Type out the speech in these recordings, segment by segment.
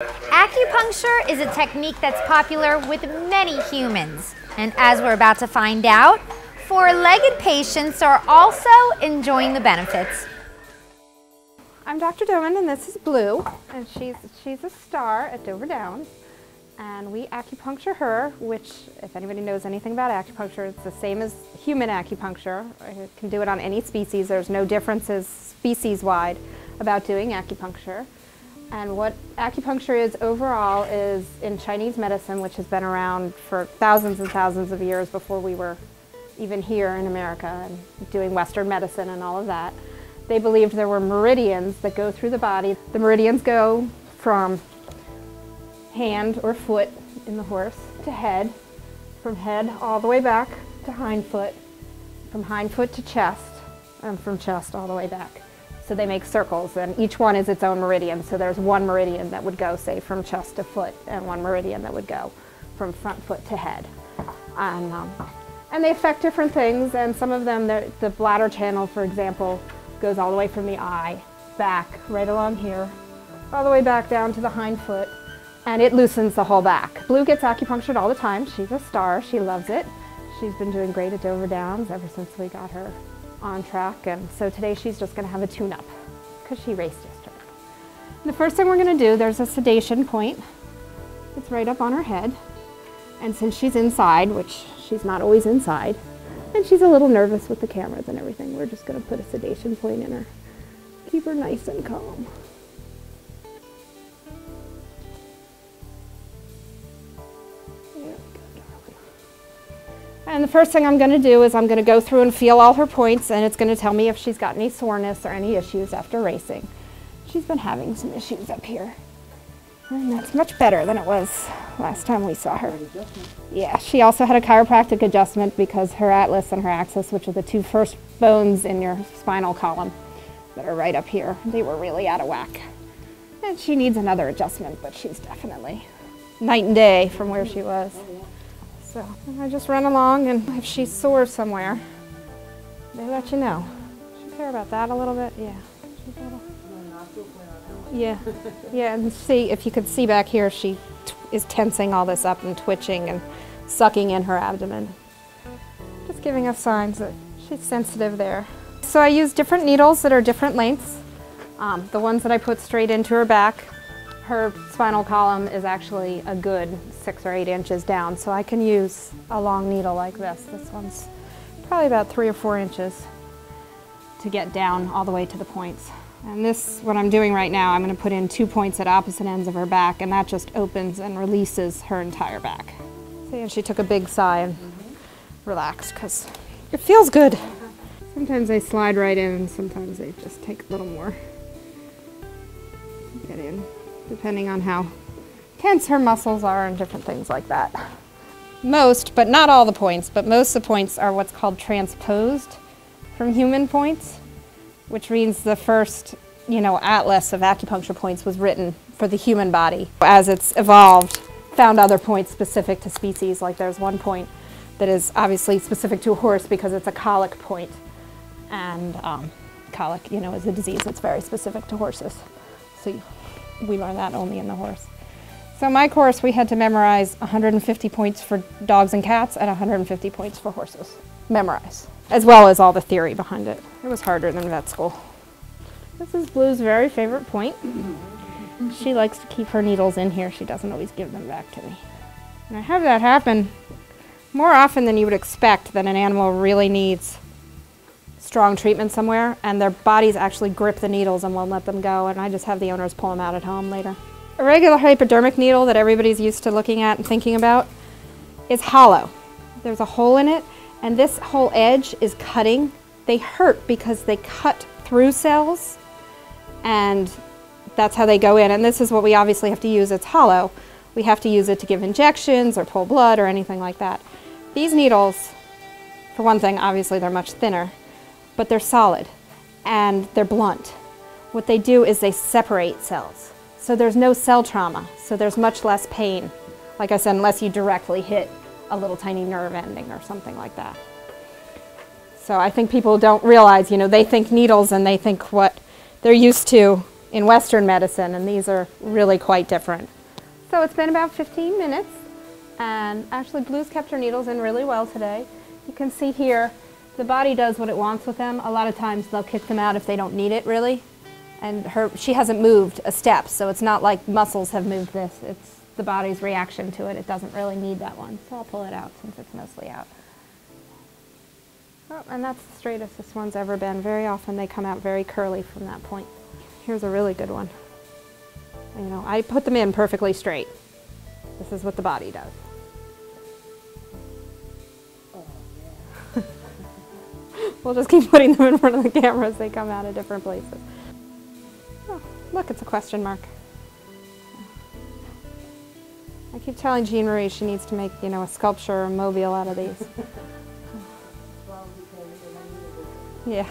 Acupuncture is a technique that's popular with many humans. And as we're about to find out, four-legged patients are also enjoying the benefits. I'm Dr. Dohmen, and this is Blue, and she's a star at Dover Downs, and we acupuncture her, which, if anybody knows anything about acupuncture, it's the same as human acupuncture. You can do it on any species. There's no differences species-wide about doing acupuncture. And what acupuncture is overall is in Chinese medicine, which has been around for thousands and thousands of years before we were even here in America and doing Western medicine and all of that. They believed there were meridians that go through the body. The meridians go from hand or foot in the horse to head, from head all the way back to hind foot, from hind foot to chest, and from chest all the way back. So they make circles, and each one is its own meridian. So there's one meridian that would go, say, from chest to foot, and one meridian that would go from front foot to head. And they affect different things, and some of them, the bladder channel, for example, goes all the way from the eye, back, right along here, all the way back down to the hind foot, and it loosens the whole back. Blue gets acupunctured all the time. She's a star. She loves it. She's been doing great at Dover Downs ever since we got her on track, and so today she's just going to have a tune-up because she raced yesterday. And the first thing we're going to do, there's a sedation point. It's right up on her head, and since she's inside, which she's not always inside, and she's a little nervous with the cameras and everything, we're just going to put a sedation point in her. Keep her nice and calm. And the first thing I'm going to do is I'm going to go through and feel all her points, and it's going to tell me if she's got any soreness or any issues after racing. She's been having some issues up here, and that's much better than it was last time we saw her. Yeah, she also had a chiropractic adjustment because her atlas and her axis, which are the two first bones in your spinal column that are right up here, they were really out of whack. And she needs another adjustment, but she's definitely night and day from where she was. So I just run along, and if she's sore somewhere, they let you know. Should care about that a little bit, yeah. Yeah, and see, if you could see back here, she is tensing all this up and twitching and sucking in her abdomen. Just giving us signs that she's sensitive there. So I use different needles that are different lengths. The ones that I put straight into her back, her spinal column is actually a good 6 or 8 inches down, so I can use a long needle like this. This one's probably about 3 or 4 inches to get down all the way to the points. And this, what I'm doing right now, I'm going to put in 2 points at opposite ends of her back, and that just opens and releases her entire back. See, and she took a big sigh and relaxed because it feels good. Sometimes they slide right in, and sometimes they just take a little more to get in, depending on how tense her muscles are and different things like that. Most, but not all the points, but most of the points are what's called transposed from human points, which means the first, atlas of acupuncture points was written for the human body. As it's evolved, found other points specific to species, like there's one point that is obviously specific to a horse because it's a colic point. And colic, is a disease that's very specific to horses. So we learn that only in the horse. So my course, we had to memorize 150 points for dogs and cats and 150 points for horses. Memorize, as well as all the theory behind it. It was harder than vet school. This is Blue's very favorite point. She likes to keep her needles in here. She doesn't always give them back to me. And I have that happen more often than you would expect, that an animal really needs strong treatment somewhere, and their bodies actually grip the needles and won't let them go, and I just have the owners pull them out at home later. A regular hypodermic needle that everybody's used to looking at and thinking about is hollow. There's a hole in it, and this whole edge is cutting. They hurt because they cut through cells, and that's how they go in, and this is what we obviously have to use. It's hollow. We have to use it to give injections or pull blood or anything like that. These needles, for one thing, obviously they're much thinner, but they're solid and they're blunt. What they do is they separate cells. So there's no cell trauma, so there's much less pain. Like I said, unless you directly hit a little tiny nerve ending or something like that. So I think people don't realize, they think needles and they think what they're used to in Western medicine, and these are really quite different. So it's been about 15 minutes, and actually Blue's kept her needles in really well today. You can see here, the body does what it wants with them. A lot of times they'll kick them out if they don't need it really. And she hasn't moved a step, so it's not like muscles have moved this. It's the body's reaction to it. It doesn't really need that one. So I'll pull it out since it's mostly out. Oh, and that's the straightest this one's ever been. Very often they come out very curly from that point. Here's a really good one. You know, I put them in perfectly straight. This is what the body does. We'll just keep putting them in front of the camera as they come out of different places. Oh, look, it's a question mark. I keep telling Jean Marie she needs to make, you know, a sculpture or a mobile out of these. Yeah.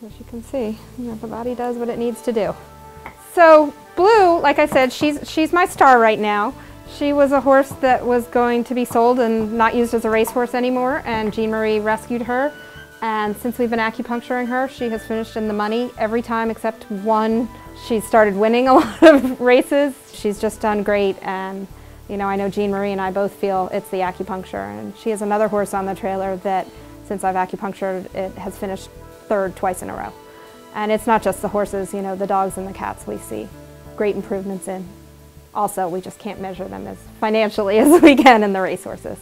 As you can see, you know, the body does what it needs to do. So Blue, like I said, she's my star right now. She was a horse that was going to be sold and not used as a racehorse anymore, and Jean Marie rescued her. And since we've been acupuncturing her, she has finished in the money every time except one. She started winning a lot of races. She's just done great, and you know, I know Jean Marie and I both feel it's the acupuncture. And she has another horse on the trailer that, since I've acupunctured, it has finished third twice in a row. And it's not just the horses, you know, the dogs and the cats we see great improvements in. Also, we just can't measure them as financially as we can in the racehorses.